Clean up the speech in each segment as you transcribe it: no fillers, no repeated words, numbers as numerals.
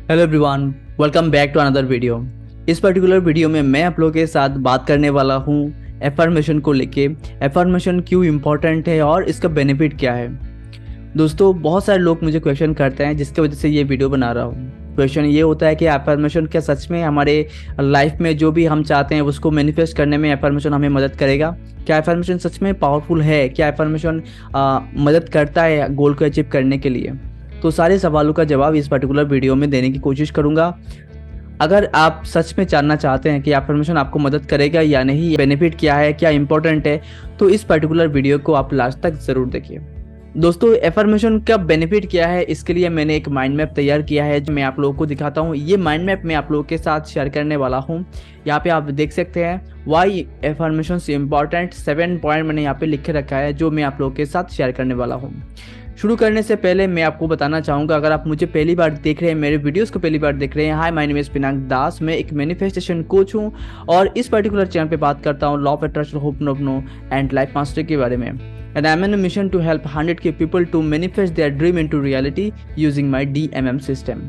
Hello everyone, welcome back to another video. इस particular video में मैं आप लोगों के साथ बात करने वाला हूँ एफर्मेशन को लेके। एफर्मेशन क्यों इम्पोर्टेंट है और इसका बेनिफिट क्या है। दोस्तों, बहुत सारे लोग मुझे क्वेश्चन करते हैं जिसकी वजह से ये वीडियो बना रहा हूँ। क्वेश्चन ये होता है कि एफर्मेशन क्या सच में हमारे लाइफ में जो भी हम चाहते हैं उसको मैनिफेस्ट करने में एफर्मेशन हमें मदद करेगा। क्या एफर्मेशन सच में पावरफुल है? क्या एफर्मेशन मदद करता है गोल को अचीव करने के लिए? तो सारे सवालों का जवाब इस पर्टिकुलर वीडियो में देने की कोशिश करूंगा। अगर आप सच में जानना चाहते हैं कि एफर्मेशन आपको मदद करेगा या नहीं, बेनिफिट क्या है, क्या इंपॉर्टेंट है, तो इस पर्टिकुलर वीडियो को आप लास्ट तक जरूर देखिए। दोस्तों, एफर्मेशन का बेनिफिट क्या है, इसके लिए मैंने एक माइंड मैप तैयार किया है जो मैं आप लोगों को दिखाता हूँ। ये माइंड मैप मैं आप लोगों के साथ शेयर करने वाला हूँ। यहाँ पे आप देख सकते हैं वाई एफर्मेशन इम्पॉर्टेंट 7 पॉइंट मैंने यहाँ पे लिख के रखा है जो मैं आप लोगों के साथ शेयर करने वाला हूँ। शुरू करने से पहले मैं आपको बताना चाहूँगा, अगर आप मुझे पहली बार देख रहे हैं, मेरे वीडियोस को पहली बार देख रहे हैं, hi my name is Pinak Das. मैं एक मैनिफेस्टेशन कोच हूँ और इस पर्टिकुलर चैनल पे बात करता हूँ law of attraction, ho'oponopono and life mastery के बारे में। And I am an mission to help 100K people to manifest their dream into reality using my DMM system.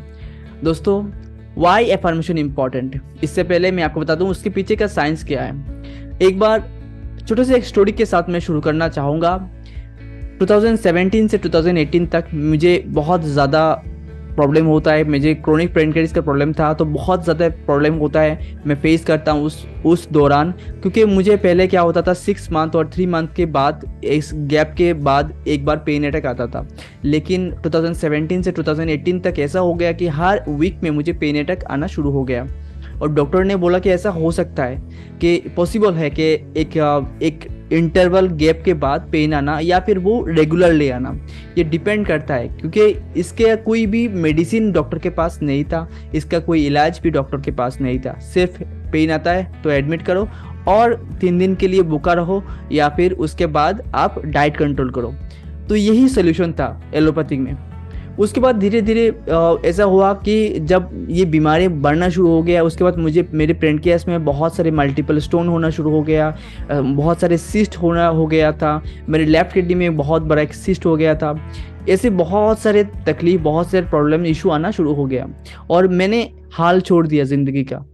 दोस्तों, वाई एफर्मेशन इंपॉर्टेंट, इससे पहले मैं आपको बता दूं उसके पीछे का साइंस क्या है। एक बार छोटे से एक स्टोरी के साथ मैं शुरू करना चाहूँगा। 2017 से 2018 तक मुझे बहुत ज़्यादा प्रॉब्लम होता है। मुझे क्रोनिक पैनक्रियाटिस का प्रॉब्लम था, तो बहुत ज़्यादा प्रॉब्लम होता है, मैं फेस करता हूँ उस दौरान। क्योंकि मुझे पहले क्या होता था, 6 मंथ और 3 मंथ के बाद, इस गैप के बाद एक बार पेन अटैक आता था। लेकिन 2017 से 2018 तक ऐसा हो गया कि हर वीक में मुझे पेन अटैक आना शुरू हो गया। और डॉक्टर ने बोला कि ऐसा हो सकता है कि पॉसिबल है कि एक इंटरवल गैप के बाद पेन आना या फिर वो रेगुलरली आना, ये डिपेंड करता है। क्योंकि इसके कोई भी मेडिसिन डॉक्टर के पास नहीं था, इसका कोई इलाज भी डॉक्टर के पास नहीं था। सिर्फ पेन आता है तो एडमिट करो और 3 दिन के लिए भूखा रहो या फिर उसके बाद आप डाइट कंट्रोल करो। तो यही सोल्यूशन था एलोपैथिक में। उसके बाद धीरे धीरे ऐसा हुआ कि जब ये बीमारी बढ़ना शुरू हो गया, उसके बाद मुझे मेरे पेनक्रियास में बहुत सारे मल्टीपल स्टोन होना शुरू हो गया, बहुत सारे सिस्ट होना हो गया था। मेरे लेफ्ट किडनी में बहुत बड़ा एक सिस्ट हो गया था। ऐसे बहुत सारे तकलीफ, बहुत सारे प्रॉब्लम, इशू आना शुरू हो गया और मैंने हाल छोड़ दिया ज़िंदगी का।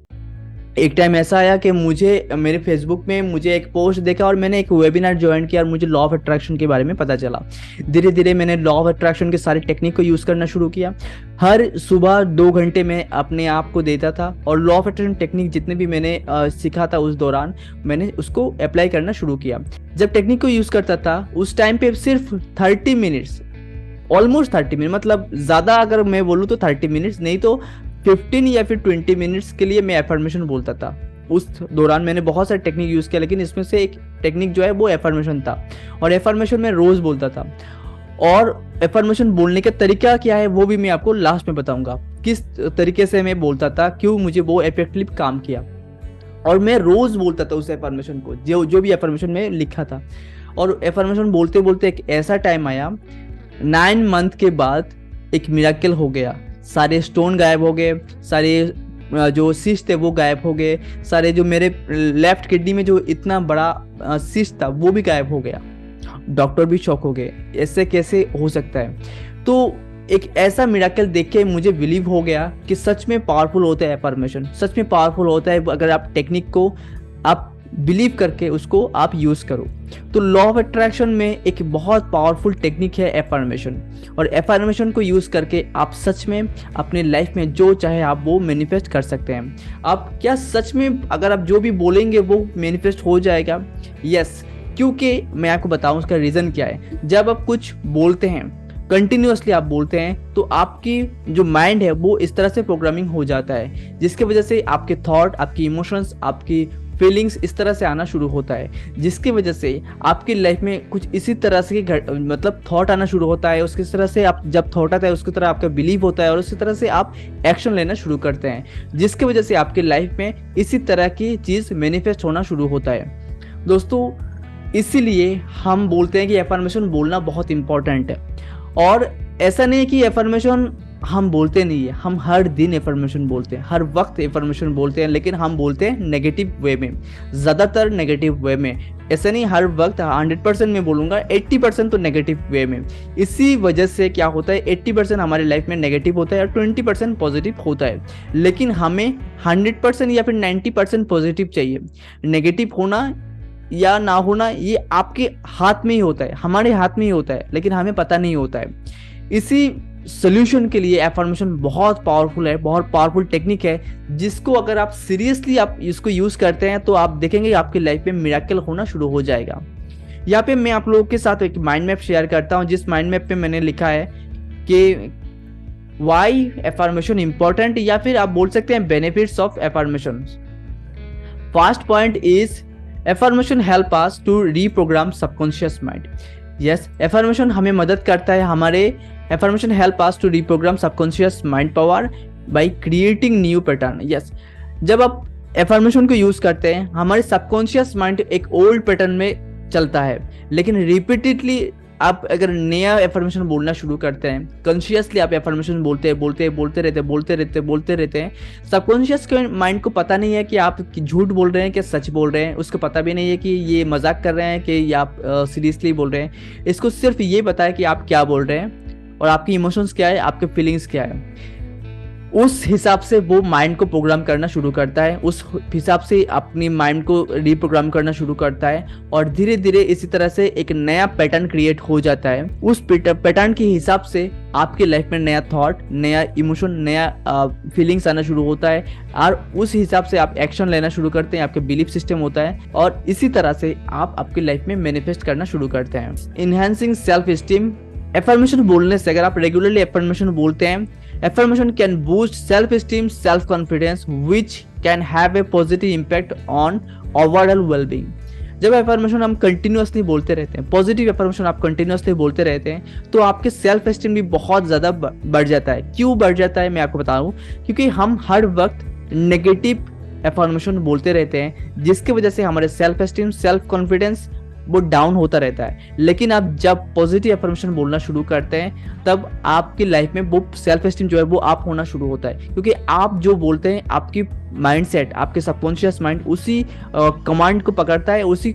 एक टाइम ऐसा आया कि मुझे मेरे फेसबुक में मुझे एक पोस्ट देखा और मैंने एक वेबिनार ज्वाइन किया और मुझे लॉ ऑफ अट्रैक्शन के बारे में पता चला। धीरे धीरे मैंने लॉ ऑफ अट्रैक्शन के सारे टेक्निक को यूज़ करना शुरू किया। हर सुबह 2 घंटे में अपने आप को देता था और लॉ ऑफ अट्रैक्शन टेक्निक जितने भी मैंने सीखा था उस दौरान मैंने उसको अप्लाई करना शुरू किया। जब टेक्निक को यूज़ करता था उस टाइम पे सिर्फ 30 मिनट्स, ऑलमोस्ट 30 मिनट, मतलब ज़्यादा अगर मैं बोलूँ तो 30 मिनट्स नहीं तो 15 या फिर 20 मिनट्स के लिए मैं एफर्मेशन बोलता था। उस दौरान मैंने बहुत सारे टेक्निक यूज़ किया, लेकिन इसमें से एक टेक्निक जो है वो एफर्मेशन था और एफर्मेशन मैं रोज़ बोलता था। और एफर्मेशन बोलने का तरीका क्या है वो भी मैं आपको लास्ट में बताऊंगा, किस तरीके से मैं बोलता था, क्यों मुझे वो इफेक्टिव काम किया। और मैं रोज़ बोलता था उस एफर्मेशन को, जो भी एफर्मेशन में लिखा था। और एफर्मेशन बोलते बोलते एक ऐसा टाइम आया, 9 मंथ के बाद एक मिरेकल हो गया। सारे स्टोन गायब हो गए, सारे जो सिस्ट थे वो गायब हो गए, सारे जो मेरे लेफ्ट किडनी में जो इतना बड़ा सिस्ट था वो भी गायब हो गया। डॉक्टर भी शॉक हो गए, ऐसे कैसे हो सकता है। तो एक ऐसा मिरेकल देख के मुझे बिलीव हो गया कि सच में पावरफुल होता है एफर्मेशन, सच में पावरफुल होता है अगर आप टेक्निक को आप बिलीव करके उसको आप यूज़ करो। तो लॉ ऑफ अट्रैक्शन में एक बहुत पावरफुल टेक्निक है एफर्मेशन, और एफर्मेशन को यूज़ करके आप सच में अपने लाइफ में जो चाहे आप वो मैनिफेस्ट कर सकते हैं। आप क्या सच में अगर आप जो भी बोलेंगे वो मैनिफेस्ट हो जाएगा? यस, क्योंकि मैं आपको बताऊं उसका रीज़न क्या है। जब आप कुछ बोलते हैं, कंटिन्यूअसली आप बोलते हैं, तो आपकी जो माइंड है वो इस तरह से प्रोग्रामिंग हो जाता है जिसकी वजह से आपके थॉट, आपकी इमोशंस, आपकी फीलिंग्स इस तरह से आना शुरू होता है, जिसकी वजह से आपकी लाइफ में कुछ इसी तरह से मतलब थॉट आना शुरू होता है। उसकी तरह से आप जब थॉट आता है उसकी तरह आपका बिलीव होता है और उसी तरह से आप एक्शन लेना शुरू करते हैं, जिसकी वजह से आपकी लाइफ में इसी तरह की चीज़ मैनिफेस्ट होना शुरू होता है। दोस्तों, इसीलिए हम बोलते हैं कि एफर्मेशन बोलना बहुत इंपॉर्टेंट है। और ऐसा नहीं कि एफर्मेशन हम बोलते नहीं है, हम हर दिन एफर्मेशन बोलते हैं, हर वक्त एफर्मेशन बोलते हैं, लेकिन हम बोलते हैं नेगेटिव वे में, ज़्यादातर नेगेटिव वे में। ऐसे नहीं हर वक्त 100% में बोलूँगा, 80% तो नेगेटिव वे में। इसी वजह से क्या होता है, 80% हमारी लाइफ में नेगेटिव होता है और 20% पॉजिटिव होता है। लेकिन हमें 100% या फिर 90% पॉजिटिव चाहिए। नेगेटिव होना या ना होना ये आपके हाथ में ही होता है, हमारे हाथ में ही होता है, लेकिन हमें पता नहीं होता है। इसी सोल्यूशन के लिए एफर्मेशन बहुत पावरफुल है, बहुत पावरफुल टेक्निक है, जिसको अगर आप सीरियसली आप इसको यूज करते हैं तो आप देखेंगे आपकी लाइफ में मिरेकल होना शुरू हो जाएगा। यहाँ पे मैं आप लोगों के साथ एक माइंड मैप शेयर करता हूँ, जिस माइंड मैप पे मैंने लिखा है कि वाई एफर्मेशन इंपॉर्टेंट, या फिर आप बोल सकते हैं benefits of affirmation. First point is affirmation help us to reprogram subconscious mind. Yes, affirmation हमें मदद करता है, हमारे affirmation help us to reprogram subconscious mind power by creating new pattern. Yes, जब आप एफर्मेशन को यूज करते हैं, हमारे सबकॉन्शियस माइंड एक ओल्ड पैटर्न में चलता है, लेकिन रिपीटेडली आप अगर नया एफर्मेशन बोलना शुरू करते हैं, कॉन्शियसली आप एफर्मेशन बोलते रहते हैं, सबकॉन्शियस के माइंड को पता नहीं है कि आप झूठ बोल रहे हैं कि सच बोल रहे हैं, उसको पता भी नहीं है कि ये मजाक कर रहे हैं कि या आप सीरियसली बोल रहे हैं। इसको सिर्फ ये पता है कि आप क्या बोल रहे हैं और आपकी इमोशंस क्या है, आपके फीलिंग्स क्या है। उस हिसाब से वो माइंड को प्रोग्राम करना शुरू करता है, उस हिसाब से अपनी माइंड को रीप्रोग्राम करना शुरू करता है, और धीरे धीरे इसी तरह से एक नया पैटर्न क्रिएट हो जाता है। उस पैटर्न के हिसाब से आपकी लाइफ में नया थॉट, नया इमोशन, नया फीलिंग्स आना शुरू होता है, और उस हिसाब से आप एक्शन लेना शुरू करते हैं, आपके बिलीफ सिस्टम होता है, और इसी तरह से आप आपकी लाइफ में मैनिफेस्ट करना शुरू करते हैं। Enhancing self esteem. एफर्मेशन बोलने से, अगर आप रेगुलरली एफर्मेशन बोलते हैं, affirmation can boost self-esteem, self-confidence, which can have a positive impact on overall well-being. जब एफर्मेशन हम कंटिन्यूसली बोलते रहते हैं, पॉजिटिव एफर्मेशन आप कंटिन्यूसली बोलते रहते हैं, तो आपके सेल्फ एस्टीम भी बहुत ज़्यादा बढ़ जाता है। क्यों बढ़ जाता है मैं आपको बताऊं, क्योंकि हम हर वक्त नेगेटिव एफर्मेशन बोलते रहते हैं, जिसकी वजह से हमारे सेल्फ एस्टीम, सेल्फ कॉन्फिडेंस वो डाउन होता रहता है। लेकिन आप जब पॉजिटिव एफर्मेशन बोलना शुरू करते हैं, तब आपकी लाइफ में वो सेल्फ एस्टीम जो है वो आप होना शुरू होता है, क्योंकि आप जो बोलते हैं, आपकी माइंडसेट, आपके सबकॉन्शियस माइंड उसी कमांड को पकड़ता है, उसी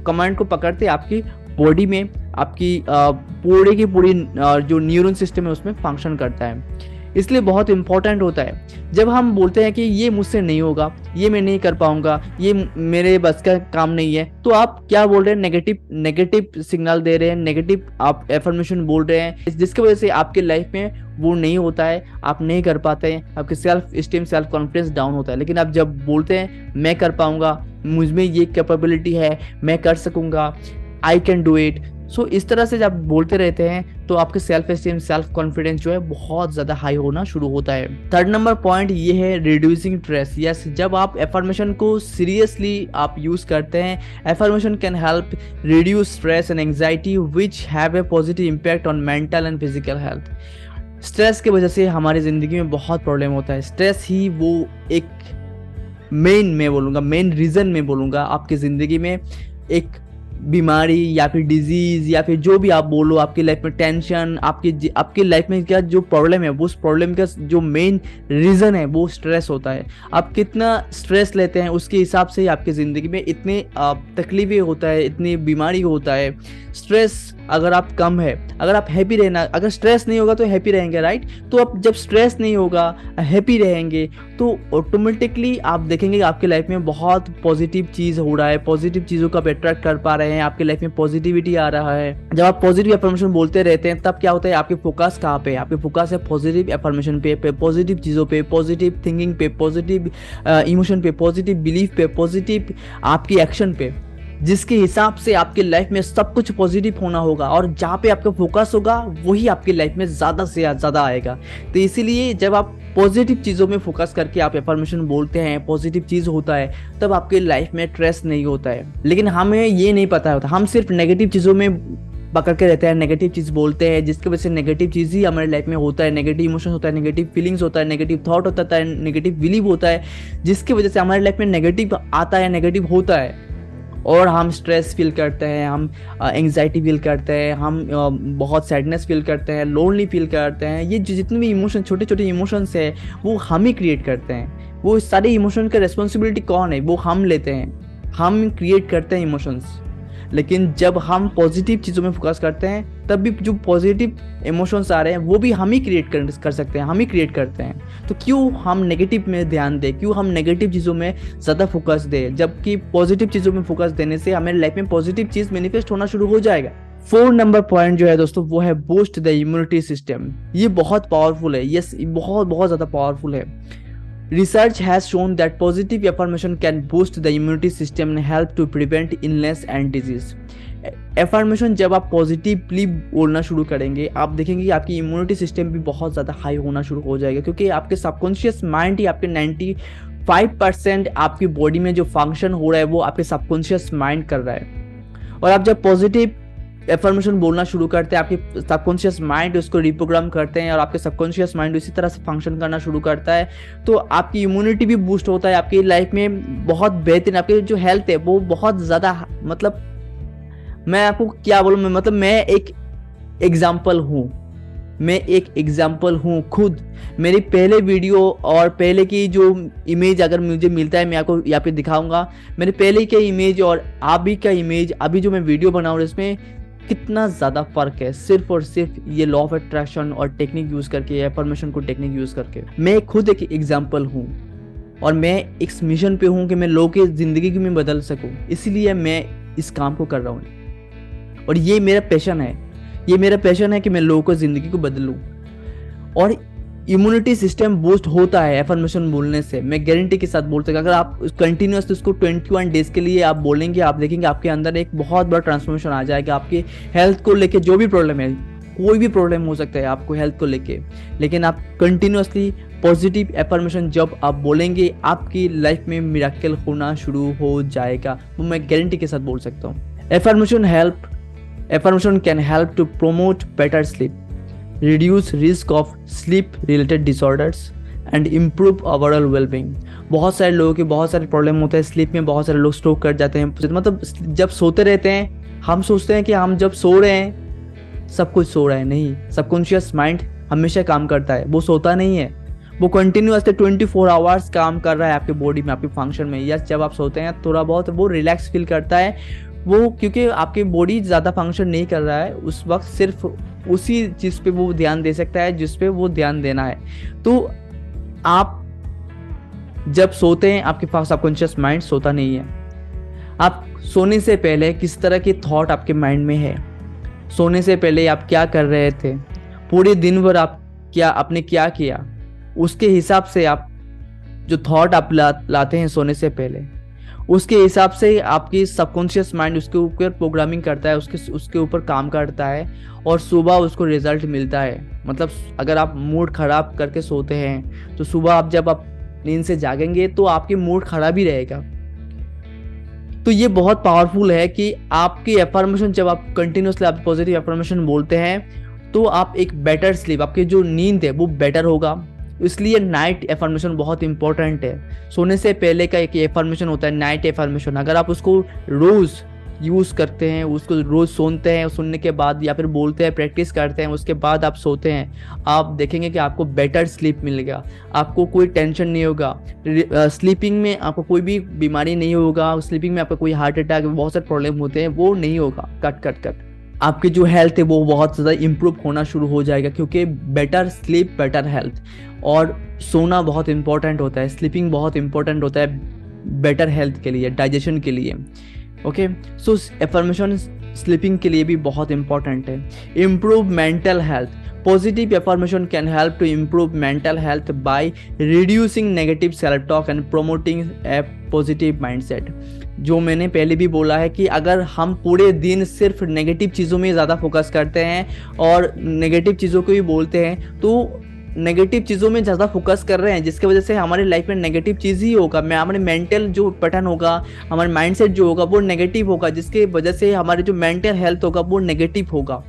कमांड को पकड़ते आपकी बॉडी में, आपकी पूरी की पूरी जो न्यूरन सिस्टम है उसमें फंक्शन करता है। इसलिए बहुत इंपॉर्टेंट होता है जब हम बोलते हैं कि ये मुझसे नहीं होगा, ये मैं नहीं कर पाऊंगा, ये मेरे बस का काम नहीं है, तो आप क्या बोल रहे हैं, नेगेटिव सिग्नल दे रहे हैं, नेगेटिव आप एफर्मेशन बोल रहे हैं, जिसकी वजह से आपके लाइफ में वो नहीं होता है, आप नहीं कर पाते हैं, आपके self esteem, self confidence down होता है। लेकिन आप जब बोलते हैं मैं कर पाऊंगा, मुझ में ये कैपेबिलिटी है, मैं कर सकूंगा, आई कैन डू इट, सो इस तरह से जब बोलते रहते हैं तो आपके सेल्फ एस्टीम, सेल्फ कॉन्फिडेंस जो है बहुत ज़्यादा हाई होना शुरू होता है। थर्ड नंबर पॉइंट ये है रिड्यूसिंग स्ट्रेस। यस, जब आप एफर्मेशन को सीरियसली आप यूज़ करते हैं, affirmation can help reduce stress and anxiety which have a positive impact on mental and physical health. Stress की वजह से हमारी ज़िंदगी में बहुत प्रॉब्लम होता है। स्ट्रेस ही वो एक मेन रीज़न में बोलूँगा आपकी ज़िंदगी में एक बीमारी या फिर डिजीज या फिर जो भी आप बोलो, आपकी लाइफ में टेंशन, आपकी लाइफ में क्या जो प्रॉब्लम है, वो उस प्रॉब्लम का जो मेन रीज़न है वो स्ट्रेस होता है। आप कितना स्ट्रेस लेते हैं उसके हिसाब से आपकी ज़िंदगी में इतनी तकलीफें होता है, इतनी बीमारी होता है। स्ट्रेस अगर आप कम है, अगर आप हैप्पी रहना, अगर स्ट्रेस नहीं होगा तो हैप्पी रहेंगे, राइट। तो आप जब स्ट्रेस नहीं होगा, हैप्पी रहेंगे, तो ऑटोमेटिकली आप देखेंगे आपकी लाइफ में बहुत पॉजिटिव चीज़ हो रहा है, पॉजिटिव चीज़ों को आप अट्रैक्ट कर पा रहे हैं, आपकी लाइफ में पॉजिटिविटी आ रहा है। जब आप पॉजिटिव एफर्मेशन बोलते रहते हैं तब क्या होता है, आपके फोकस कहाँ पे, आपके फोकस है पॉजिटिव एफर्मेशन पे, पॉजिटिव चीज़ों पे, पॉजिटिव थिंकिंग पे, पॉजिटिव इमोशन पे, पॉजिटिव बिलीफ पे, पॉजिटिव आपकी एक्शन पे, जिसके हिसाब से आपकी लाइफ में सब कुछ पॉजिटिव होना होगा, और जहाँ पे आपका फोकस होगा वही आपकी लाइफ में ज़्यादा से ज़्यादा आएगा। तो इसीलिए जब आप पॉजिटिव चीज़ों में फोकस करके आप एफर्मेशन बोलते हैं, पॉजिटिव चीज़ होता है, तब आपकी लाइफ में स्ट्रेस नहीं होता है। लेकिन हमें ये नहीं पता होता, हम सिर्फ नेगेटिव चीज़ों में पकड़ के रहते हैं, नेगेटिव चीज़ बोलते हैं, जिसकी वजह से नेगेटिव चीज़ ही हमारे लाइफ में होता है, नेगेटिव इमोशन होता है, नेगेटिव फीलिंग्स होता है, नेगेटिव थॉट होता है, नेगेटिव बिलीव होता है, जिसकी वजह से हमारे लाइफ में नेगेटिव आता है, नेगेटिव होता है। और हम स्ट्रेस फील करते हैं, हम एंग्जाइटी फील करते हैं, हम बहुत सैडनेस फील करते हैं, लोनली फील करते हैं। ये जितने भी इमोशन, छोटे छोटे इमोशंस है, वो हम ही क्रिएट करते हैं। वो सारे इमोशन का रिस्पॉन्सिबिलिटी कौन है? वो हम लेते हैं, हम क्रिएट करते हैं इमोशंस। लेकिन जब हम पॉजिटिव चीज़ों में फोकस करते हैं, तब भी जो पॉजिटिव इमोशंस आ रहे हैं वो भी हम ही क्रिएट कर सकते हैं, हम ही क्रिएट करते हैं। तो क्यों हम नेगेटिव में ध्यान दें, क्यों हम नेगेटिव चीज़ों में ज़्यादा फोकस दें, जबकि पॉजिटिव चीज़ों में फोकस देने से हमारे लाइफ में पॉजिटिव चीज़ मैनिफेस्ट होना शुरू हो जाएगा। 4 नंबर पॉइंट जो है दोस्तों, वो है बूस्ट द इम्यूनिटी सिस्टम। ये बहुत पावरफुल है, यस, बहुत बहुत ज़्यादा पावरफुल है। Research has shown that positive affirmation can boost the immunity system and help to prevent illness and disease. Affirmation जब आप पॉजिटिवली बोलना शुरू करेंगे, आप देखेंगे कि आपकी इम्यूनिटी सिस्टम भी बहुत ज़्यादा हाई होना शुरू हो जाएगा, क्योंकि आपके सबकॉन्शियस माइंड ही आपके 95% आपकी बॉडी में जो फंक्शन हो रहा है वो आपके सबकॉन्शियस माइंड कर रहा है। और आप जब पॉजिटिव एफर्मेशन बोलना शुरू करते हैं, आपके सबकॉन्शियस माइंड उसको रिप्रोग्राम करते हैं और आपके सबकॉन्शियस माइंड इसी तरह से फंक्शन करना शुरू करता है, तो आपकी इम्यूनिटी भी बूस्ट होता है। आपकी लाइफ में बहुत बेहतरीन, आपकी जो हेल्थ है वो बहुत ज़्यादा, मतलब मैं आपको क्या बोलूँ, मतलब मैं एक एग्जाम्पल हूँ खुद। मेरी पहले वीडियो और पहले की जो इमेज अगर मुझे मिलता है, मैं आपको यहाँ पे दिखाऊंगा मेरे पहले के इमेज और अभी का इमेज, अभी जो मैं वीडियो बना रहा हूँ इसमें कितना ज़्यादा फ़र्क है, सिर्फ और सिर्फ ये लॉ ऑफ अट्रैक्शन और टेक्निक यूज़ करके, एफर्मेशन को टेक्निक यूज़ करके। मैं खुद एक एग्जाम्पल हूँ और मैं एक मिशन पे हूँ कि मैं लोगों की ज़िंदगी की मैं बदल सकूँ, इसलिए मैं इस काम को कर रहा हूँ। और ये मेरा पैशन है कि मैं लोगों को ज़िंदगी को बदलूँ। और इम्यूनिटी सिस्टम बूस्ट होता है एफर्मेशन बोलने से, मैं गारंटी के साथ बोलता हूँ। अगर आप कंटिन्यूस उसको 21 डेज के लिए आप बोलेंगे, आप देखेंगे आपके अंदर एक बहुत बड़ा ट्रांसफॉर्मेशन आ जाएगा। आपकी हेल्थ को लेके जो भी प्रॉब्लम है, कोई भी प्रॉब्लम हो सकता है आपको हेल्थ को लेके, लेकिन आप कंटिन्यूसली पॉजिटिव एफर्मेशन जब आप बोलेंगे, आपकी लाइफ में मिरेकल होना शुरू हो जाएगा, वो मैं गारंटी के साथ बोल सकता हूँ। Affirmation can help to promote better sleep, reduce risk of sleep related disorders and improve overall well-being। बहुत सारे लोगों के बहुत सारे प्रॉब्लम होते हैं स्लीप में, बहुत सारे लोग स्ट्रोक कर जाते हैं, मतलब जब सोते रहते हैं हम सोचते हैं कि हम जब सो रहे हैं सब कुछ सो रहा है, नहीं, सबकॉन्शियस माइंड हमेशा काम करता है, वो सोता नहीं है, वो कंटिन्यूअसली 24 आवर्स काम कर रहा है आपके बॉडी में, आपके फंक्शन में। यस, जब आप सोते हैं थोड़ा बहुत वो रिलैक्स फील करता है वो, क्योंकि आपकी बॉडी ज़्यादा फंक्शन नहीं कर रहा है उस वक्त, सिर्फ उसी चीज़ पे वो ध्यान दे सकता है जिस पे वो ध्यान देना है। तो आप जब सोते हैं आपके पास सबकॉन्शियस माइंड सोता नहीं है। आप सोने से पहले किस तरह के थॉट आपके माइंड में है, सोने से पहले आप क्या कर रहे थे, पूरे दिन भर आपने क्या किया, उसके हिसाब से आप जो थॉट आप लाते हैं सोने से पहले, उसके हिसाब से आपकी सबकॉन्शियस माइंड उसके ऊपर प्रोग्रामिंग करता है, उसके ऊपर काम करता है और सुबह उसको रिजल्ट मिलता है। मतलब अगर आप मूड खराब करके सोते हैं तो सुबह जब आप नींद से जागेंगे तो आपकी मूड खराब ही रहेगा। तो ये बहुत पावरफुल है कि आपकी एफर्मेशन जब आप कंटिन्यूसली आप पॉजिटिव एफर्मेशन बोलते हैं तो आप एक बेटर स्लीप, आपकी जो नींद है वो बेटर होगा। इसलिए नाइट एफर्मेशन बहुत इंपॉर्टेंट है। सोने से पहले का एक एफर्मेशन होता है नाइट एफर्मेशन, अगर आप उसको रोज़ यूज़ करते हैं, उसको रोज़ सुनते हैं, सुनने के बाद या फिर बोलते हैं, प्रैक्टिस करते हैं, उसके बाद आप सोते हैं, आप देखेंगे कि आपको बेटर स्लीप मिलेगा, आपको कोई टेंशन नहीं होगा, स्लीपिंग में आपको कोई भी बीमारी नहीं होगा, स्लीपिंग में आपको कोई हार्ट अटैक, बहुत सारे प्रॉब्लम होते हैं वो नहीं होगा। कट आपकी जो हेल्थ है वो बहुत ज़्यादा इम्प्रूव होना शुरू हो जाएगा, क्योंकि बेटर स्लीप बेटर हेल्थ। और सोना बहुत इंपॉर्टेंट होता है, स्लीपिंग बहुत इंपॉर्टेंट होता है बेटर हेल्थ के लिए, डाइजेशन के लिए। ओके, सो एफर्मेशन स्लीपिंग के लिए भी बहुत इंपॉर्टेंट है। Improve mental health, positive affirmation can help to improve mental health by reducing negative self talk and promoting a positive mindset. जो मैंने पहले भी बोला है कि अगर हम पूरे दिन सिर्फ नेगेटिव चीज़ों में ज़्यादा फोकस करते हैं और नेगेटिव चीज़ों को ही बोलते हैं, तो नेगेटिव चीज़ों में ज़्यादा फोकस कर रहे हैं, जिसकी वजह से हमारी लाइफ में नेगेटिव चीज़ ही होगा। हमारे मेंटल जो पैटर्न होगा, हमारा माइंडसेट जो होगा वो नेगेटिव होगा, जिसके वजह से हमारे जो मेंटल हेल्थ होगा वो नेगेटिव होगा,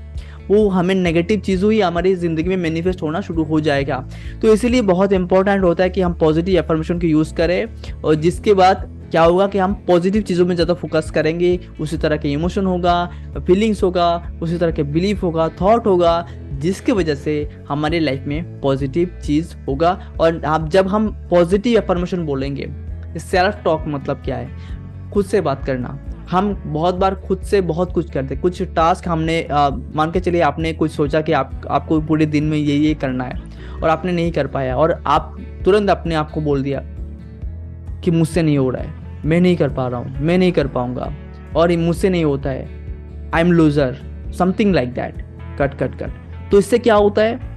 वो हमें नेगेटिव चीज़ों ही हमारी ज़िंदगी में मैनिफेस्ट होना शुरू हो जाएगा। तो इसीलिए बहुत इंपॉर्टेंट होता है कि हम पॉजिटिव एफर्मेशन को यूज़ करें और जिसके बाद क्या होगा कि हम पॉजिटिव चीज़ों में ज़्यादा फोकस करेंगे, उसी तरह के इमोशन होगा, फीलिंग्स होगा, उसी तरह के बिलीफ होगा, थॉट होगा, जिसकी वजह से हमारी लाइफ में पॉजिटिव चीज़ होगा। और आप जब हम पॉजिटिव अफर्मेशन बोलेंगे, सेल्फ टॉक मतलब क्या है? खुद से बात करना। हम बहुत बार खुद से बहुत कुछ करते हैं। कुछ टास्क हमने मान के चलिए आपने कुछ सोचा कि आपको पूरे दिन में ये करना है और आपने नहीं कर पाया, और आप तुरंत अपने आप को बोल दिया कि मुझसे नहीं हो रहा है, मैं नहीं कर पा रहा हूँ, मैं नहीं कर पाऊंगा, और ये मुझसे नहीं होता है, I am loser, something like that, cut cut cut. तो इससे क्या होता है?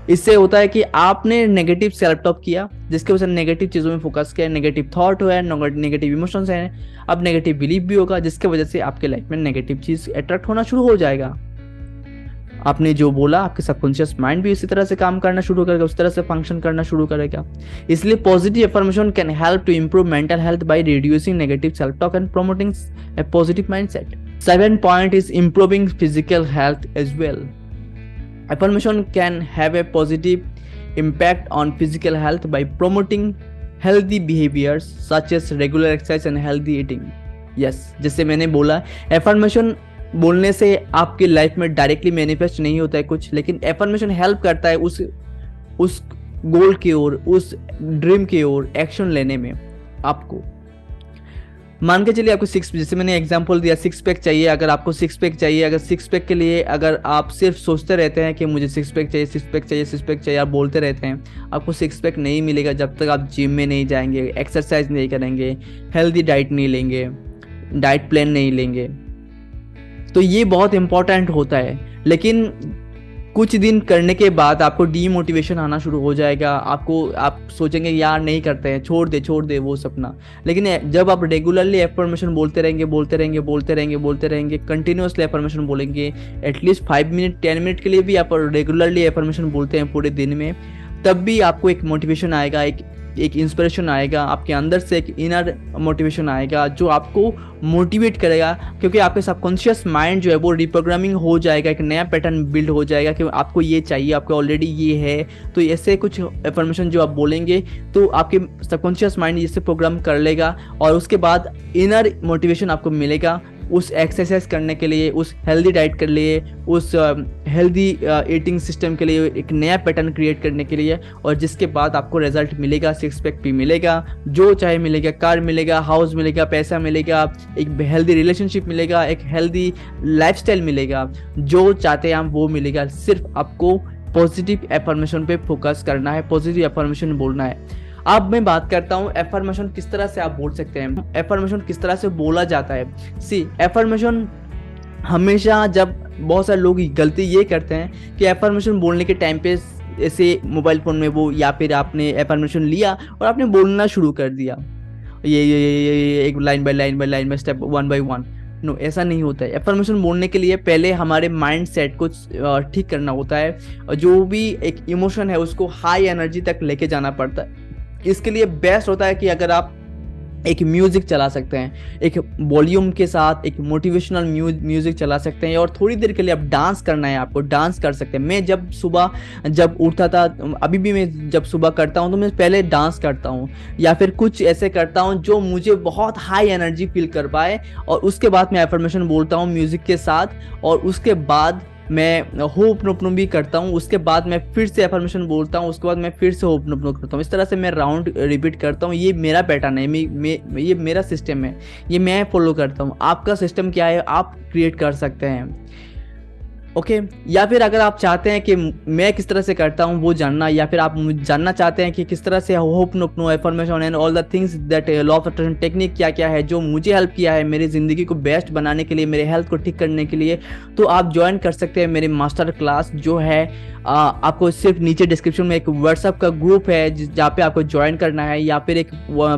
इससे होता है कि आपने नेगेटिव सेल्फ टॉक किया, जिसके वजह से नेगेटिव चीज़ों में फोकस किया, नेगेटिव थॉट है, नेगेटिव इमोशंस हैं, अब नेगेटिव बिलीफ भी होगा, जिसके वजह से आपके लाइफ में नेगेटिव चीज़ अट्रैक्ट होना शुरू हो जाएगा। आपने जो बोला, आपके सबकॉन्शियस माइंड भी इसी तरह से काम करना शुरू करेगा, उस तरह से फंक्शन करना शुरू करेगा। इसलिए positive affirmation can help to improve mental health by reducing negative self talk and promoting a positive mindset. 7th point is improving physical health as well. Affirmation can have a positive impact on physical health by promoting healthy behaviors such as regular exercise and healthy eating. Yes, जैसे मैंने बोला, affirmation बोलने से आपकी life में directly manifest नहीं होता है कुछ, लेकिन affirmation हेल्प करता है उस गोल की ओर, उस ड्रीम की ओर एक्शन लेने में। आपको मान के चलिए आपको जैसे मैंने एग्जांपल दिया, 6 पैक चाहिए। अगर आपको 6 पैक चाहिए, अगर 6 पैक के लिए अगर आप सिर्फ सोचते रहते हैं कि मुझे 6 पैक चाहिए, 6 पैक चाहिए, 6 पैक चाहिए, आप बोलते रहते हैं, आपको 6 पैक नहीं मिलेगा जब तक आप जिम में नहीं जाएंगे, एक्सरसाइज नहीं करेंगे, हेल्दी डाइट नहीं लेंगे, डाइट प्लान नहीं लेंगे। तो ये बहुत इंपॉर्टेंट होता है, लेकिन कुछ दिन करने के बाद आपको डीमोटिवेशन आना शुरू हो जाएगा। आप सोचेंगे यार नहीं करते हैं, छोड़ दे वो सपना। लेकिन जब आप रेगुलरली अफर्मेशन बोलते रहेंगे, कंटिन्यूअसली अफर्मेशन बोलेंगे, एटलीस्ट 5 मिनट 10 मिनट के लिए भी आप रेगुलरली अफर्मेशन बोलते हैं पूरे दिन में, तब भी आपको एक मोटिवेशन आएगा, एक इंस्पिरेशन आएगा, आपके अंदर से एक इनर मोटिवेशन आएगा जो आपको मोटिवेट करेगा, क्योंकि आपके सबकॉन्शियस माइंड जो है वो रिप्रोग्रामिंग हो जाएगा, एक नया पैटर्न बिल्ड हो जाएगा कि आपको ये चाहिए, आपको ऑलरेडी ये है। तो ऐसे कुछ अफर्मेशन जो आप बोलेंगे तो आपके सबकॉन्शियस माइंड इससे प्रोग्राम कर लेगा, और उसके बाद इनर मोटिवेशन आपको मिलेगा उस एक्सरसाइज करने के लिए, उस हेल्दी डाइट के लिए, उस हेल्दी ईटिंग सिस्टम के लिए, एक नया पैटर्न क्रिएट करने के लिए, और जिसके बाद आपको रिजल्ट मिलेगा, 6 पैक भी मिलेगा, जो चाहे मिलेगा, कार मिलेगा, हाउस मिलेगा, पैसा मिलेगा, एक हेल्दी रिलेशनशिप मिलेगा, एक हेल्दी लाइफस्टाइल मिलेगा, जो चाहते हैं आप वो मिलेगा। सिर्फ आपको पॉजिटिव अफर्मेशन पे फोकस करना है, पॉजिटिव अफर्मेशन बोलना है। अब मैं बात करता हूँ एफर्मेशन किस तरह से आप बोल सकते हैं, एफर्मेशन किस तरह से बोला जाता है। सी एफर्मेशन हमेशा, जब बहुत सारे लोग गलती ये करते हैं कि एफर्मेशन बोलने के टाइम पे ऐसे मोबाइल फोन में वो, या फिर आपने एफर्मेशन लिया और आपने बोलना शुरू कर दिया, ये एक line by line, step 1 by 1। No, ऐसा नहीं होता है। एफर्मेशन बोलने के लिए पहले हमारे माइंड सेट को ठीक करना होता है, और जो भी एक इमोशन है उसको हाई एनर्जी तक लेके जाना पड़ता है। इसके लिए बेस्ट होता है कि अगर आप एक म्यूजिक चला सकते हैं, एक वॉल्यूम के साथ एक मोटिवेशनल म्यूजिक चला सकते हैं, और थोड़ी देर के लिए आप डांस करना है, आपको डांस कर सकते हैं। मैं जब उठता था, अभी भी मैं जब सुबह करता हूं, तो मैं पहले डांस करता हूं, या फिर कुछ ऐसे करता हूं जो मुझे बहुत हाई एनर्जी फील कर पाए, और उसके बाद मैं एफर्मेशन बोलता हूं म्यूजिक के साथ, और उसके बाद मैं होपनोपनो भी करता हूँ, उसके बाद मैं फिर से एफर्मेशन बोलता हूँ, उसके बाद मैं फिर से होपनोपनो करता हूँ। इस तरह से मैं राउंड रिपीट करता हूँ। ये मेरा पैटर्न है, ये मेरा सिस्टम है, ये मैं फॉलो करता हूँ। आपका सिस्टम क्या है, आप क्रिएट कर सकते हैं। ओके, या फिर अगर आप चाहते हैं कि मैं किस तरह से करता हूं वो जानना, या फिर आप जानना चाहते हैं कि किस तरह से ho'oponopono, affirmation and all the things that law of attraction technique क्या क्या है जो मुझे हेल्प किया है मेरी ज़िंदगी को बेस्ट बनाने के लिए, मेरे हेल्थ को ठीक करने के लिए, तो आप ज्वाइन कर सकते हैं मेरे मास्टर क्लास जो है। आपको सिर्फ नीचे डिस्क्रिप्शन में एक व्हाट्सएप का ग्रुप है जहाँ पे आपको ज्वाइन करना है, या फिर एक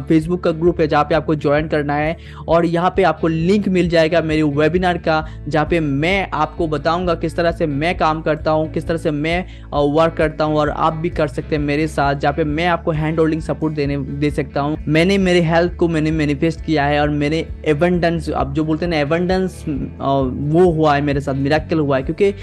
फेसबुक का ग्रुप है जहाँ पे आपको ज्वाइन करना है, और यहाँ पे आपको लिंक मिल जाएगा मेरे वेबिनार का, जहाँ पे मैं आपको बताऊंगा किस तरह से मैं काम करता हूँ, किस तरह से मैं वर्क करता हूँ, और आप भी कर सकते हैं मेरे साथ, जहाँ पे मैं आपको हैंड होल्डिंग सपोर्ट दे सकता हूँ। मैंने मेरे हेल्थ को मैंने मैनिफेस्ट किया है, और मेरे एबंडेंस, आप जो बोलते हैं ना एबंडेंस, वो हुआ है मेरे साथ, मिरेकल हुआ है। क्योंकि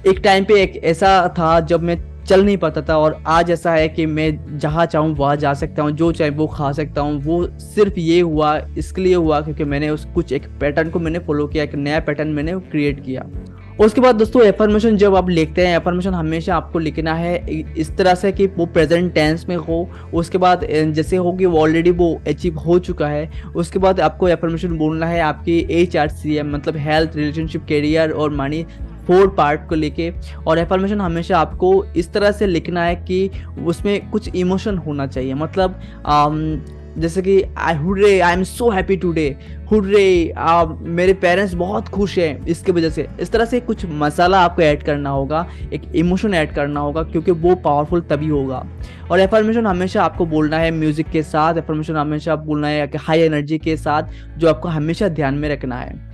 एक टाइम पे एक ऐसा था जब मैं चल नहीं पाता था, और आज ऐसा है कि मैं जहाँ चाहूँ वहाँ जा सकता हूँ, जो चाहे वो खा सकता हूँ। वो सिर्फ ये हुआ, इसके लिए हुआ क्योंकि मैंने उस कुछ एक पैटर्न को मैंने फॉलो किया, एक नया पैटर्न मैंने क्रिएट किया। उसके बाद दोस्तों एफर्मेशन जब आप लिखते हैं, एफर्मेशन हमेशा आपको लिखना है इस तरह से कि वो प्रेजेंट टेंस में हो। उसके बाद जैसे हो कि वो ऑलरेडी वो अचीव हो चुका है। उसके बाद आपको एफर्मेशन बोलना है आपकी HRCM मतलब हेल्थ, रिलेशनशिप, करियर और मनी, 4 पार्ट को लेके। और एफर्मेशन हमेशा आपको इस तरह से लिखना है कि उसमें कुछ इमोशन होना चाहिए। मतलब जैसे कि hurray, I am so happy today, hurray, मेरे पेरेंट्स बहुत खुश हैं इसके वजह से। इस तरह से कुछ मसाला आपको ऐड करना होगा, एक इमोशन ऐड करना होगा, क्योंकि वो पावरफुल तभी होगा। और एफर्मेशन हमेशा आपको बोलना है म्यूजिक के साथ, एफर्मेशन हमेशा बोलना है हाई एनर्जी के साथ, जो आपको हमेशा ध्यान में रखना है।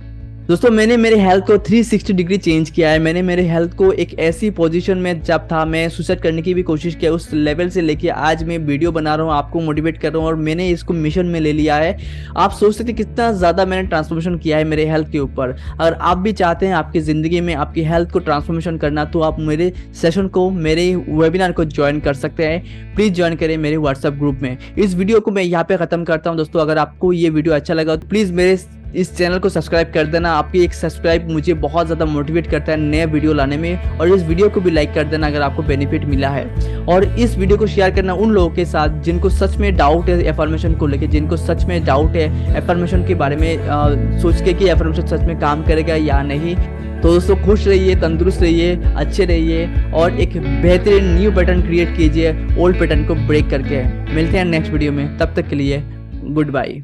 दोस्तों मैंने मेरे हेल्थ को 360 डिग्री चेंज किया है। मैंने मेरे हेल्थ को एक ऐसी पोजीशन में जब था, मैं सुसाइड करने की भी कोशिश किया, उस लेवल से लेके आज मैं वीडियो बना रहा हूँ, आपको मोटिवेट कर रहा हूँ, और मैंने इसको मिशन में ले लिया है। आप सोच सकते कितना ज़्यादा मैंने ट्रांसफॉर्मेशन किया है मेरे हेल्थ के ऊपर। अगर आप भी चाहते हैं आपकी ज़िंदगी में आपकी हेल्थ को ट्रांसफॉर्मेशन करना, तो आप मेरे सेशन को, मेरे वेबिनार को ज्वाइन कर सकते हैं। प्लीज़ ज्वाइन करें मेरे व्हाट्सएप ग्रुप में। इस वीडियो को मैं यहाँ पे ख़त्म करता हूँ। दोस्तों अगर आपको ये वीडियो अच्छा लगा तो प्लीज़ मेरे इस चैनल को सब्सक्राइब कर देना। आपकी एक सब्सक्राइब मुझे बहुत ज़्यादा मोटिवेट करता है नए वीडियो लाने में। और इस वीडियो को भी लाइक कर देना अगर आपको बेनिफिट मिला है। और इस वीडियो को शेयर करना उन लोगों के साथ जिनको सच में डाउट है एफर्मेशन को लेके, जिनको सच में डाउट है एफर्मेशन के बारे में, सोच के कि एफर्मेशन सच में काम करेगा या नहीं। तो दोस्तों खुश रहिए, तंदुरुस्त रहिए, अच्छे रहिए, और एक बेहतरीन न्यू पैटर्न क्रिएट कीजिए ओल्ड पैटर्न को ब्रेक करके। मिलते हैं नेक्स्ट वीडियो में, तब तक के लिए गुड बाय।